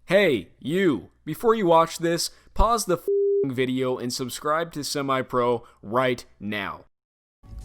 Hey, you! Before you watch this, pause the video and subscribe to SemiPro right now.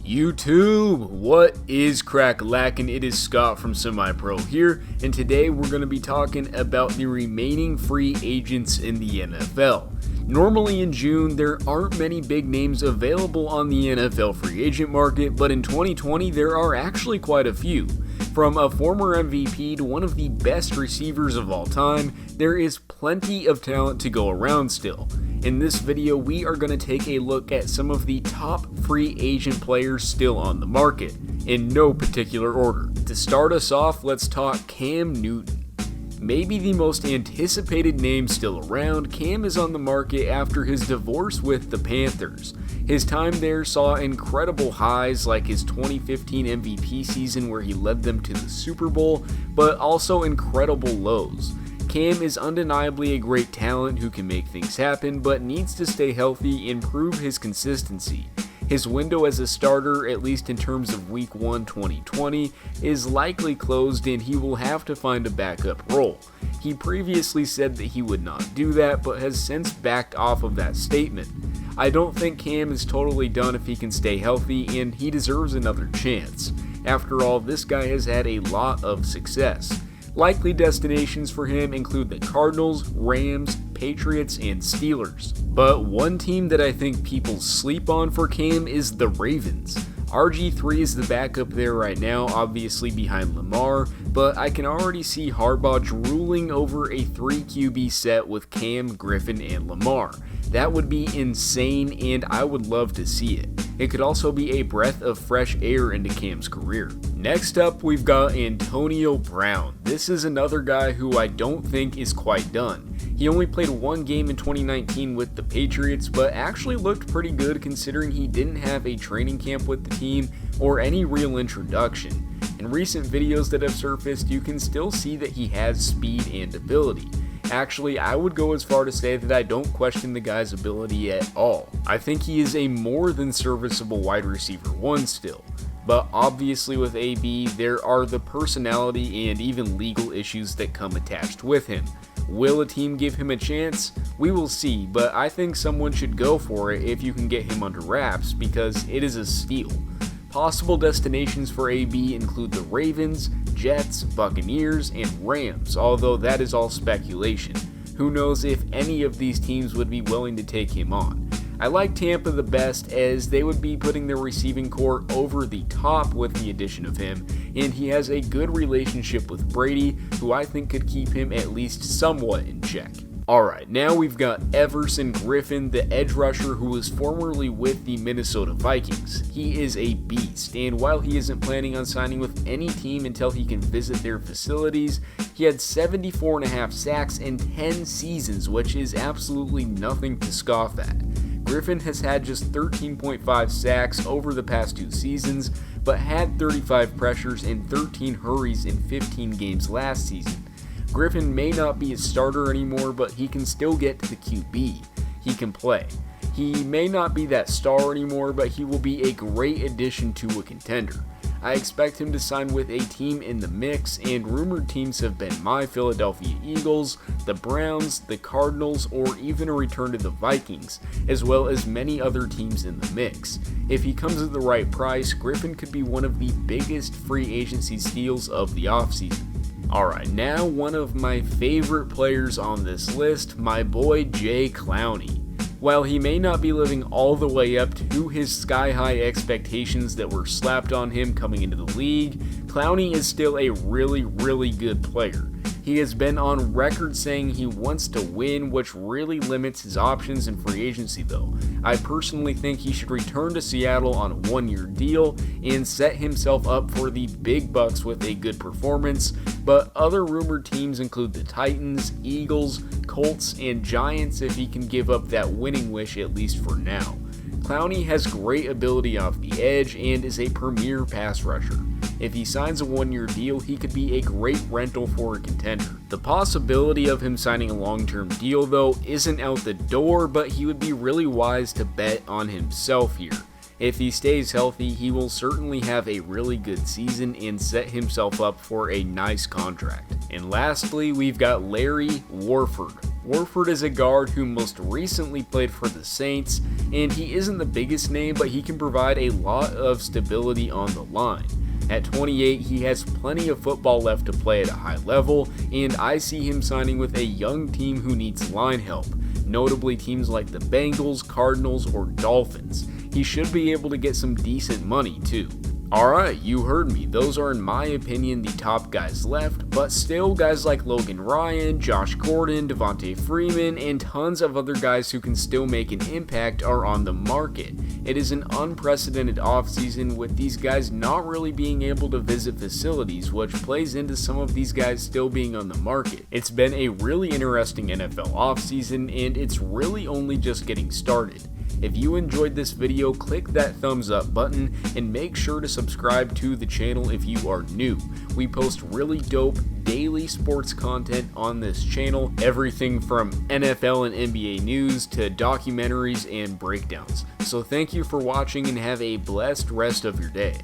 YouTube, what is crack-lackin'? It is Scott from SemiPro here, and today we're going to be talking about the remaining free agents in the NFL. Normally in June, there aren't many big names available on the NFL free agent market, but in 2020 there are actually quite a few. From a former MVP to one of the best receivers of all time, there is plenty of talent to go around still. In this video, we are going to take a look at some of the top free agent players still on the market, in no particular order. To start us off, let's talk Cam Newton. Maybe the most anticipated name still around, Cam is on the market after his divorce with the Panthers. His time there saw incredible highs like his 2015 MVP season where he led them to the Super Bowl, but also incredible lows. Cam is undeniably a great talent who can make things happen, but needs to stay healthy and prove his consistency. His window as a starter, at least in terms of Week 1 2020, is likely closed and he will have to find a backup role. He previously said that he would not do that, but has since backed off of that statement. I don't think Cam is totally done if he can stay healthy, and he deserves another chance. After all, this guy has had a lot of success. Likely destinations for him include the Cardinals, Rams, Patriots, and Steelers. But one team that I think people sleep on for Cam is the Ravens. RG3 is the backup there right now, obviously behind Lamar, but I can already see Harbaugh drooling over a 3 QB set with Cam, Griffin, and Lamar. That would be insane, and I would love to see it. It could also be a breath of fresh air into Cam's career. Next up, we've got Antonio Brown. This is another guy who I don't think is quite done. He only played one game in 2019 with the Patriots, but actually looked pretty good considering he didn't have a training camp with the team or any real introduction. In recent videos that have surfaced, you can still see that he has speed and ability. Actually, I would go as far to say that I don't question the guy's ability at all. I think he is a more than serviceable wide receiver one still. But obviously with AB, there are the personality and even legal issues that come attached with him. Will a team give him a chance? We will see, but I think someone should go for it if you can get him under wraps because it is a steal. Possible destinations for AB include the Ravens, Jets, Buccaneers, and Rams, although that is all speculation. Who knows if any of these teams would be willing to take him on. I like Tampa the best as they would be putting their receiving core over the top with the addition of him, and he has a good relationship with Brady, who I think could keep him at least somewhat in check. Alright, now we've got Everson Griffin, the edge rusher who was formerly with the Minnesota Vikings. He is a beast, and while he isn't planning on signing with any team until he can visit their facilities, he had 74.5 sacks in 10 seasons, which is absolutely nothing to scoff at. Griffin has had just 13.5 sacks over the past 2 seasons, but had 35 pressures and 13 hurries in 15 games last season. Griffin may not be a starter anymore, but he can still get to the QB. He can play. He may not be that star anymore, but he will be a great addition to a contender. I expect him to sign with a team in the mix, and rumored teams have been my Philadelphia Eagles, the Browns, the Cardinals, or even a return to the Vikings, as well as many other teams in the mix. If he comes at the right price, Griffin could be one of the biggest free agency steals of the offseason. Alright, now one of my favorite players on this list, my boy Jay Clowney. While he may not be living all the way up to his sky-high expectations that were slapped on him coming into the league, Clowney is still a really good player. He has been on record saying he wants to win, which really limits his options in free agency though. I personally think he should return to Seattle on a 1-year deal and set himself up for the big bucks with a good performance, but other rumored teams include the Titans, Eagles, Colts, and Giants if he can give up that winning wish at least for now. Clowney has great ability off the edge and is a premier pass rusher. If he signs a 1-year deal, he could be a great rental for a contender. The possibility of him signing a long-term deal though isn't out the door, but he would be really wise to bet on himself here. If he stays healthy, he will certainly have a really good season and set himself up for a nice contract. And lastly, we've got Larry Warford. Warford is a guard who most recently played for the Saints, and he isn't the biggest name, but he can provide a lot of stability on the line. At 28, he has plenty of football left to play at a high level, and I see him signing with a young team who needs line help, notably teams like the Bengals, Cardinals, or Dolphins. He should be able to get some decent money too. Alright, you heard me. Those are in my opinion the top guys left, but still guys like Logan Ryan, Josh Gordon, Devontae Freeman, and tons of other guys who can still make an impact are on the market. It is an unprecedented offseason with these guys not really being able to visit facilities, which plays into some of these guys still being on the market. It's been a really interesting NFL offseason, and it's really only just getting started. If you enjoyed this video, click that thumbs up button and make sure to subscribe to the channel if you are new. We post really dope daily sports content on this channel, everything from NFL and NBA news to documentaries and breakdowns. So thank you for watching and have a blessed rest of your day.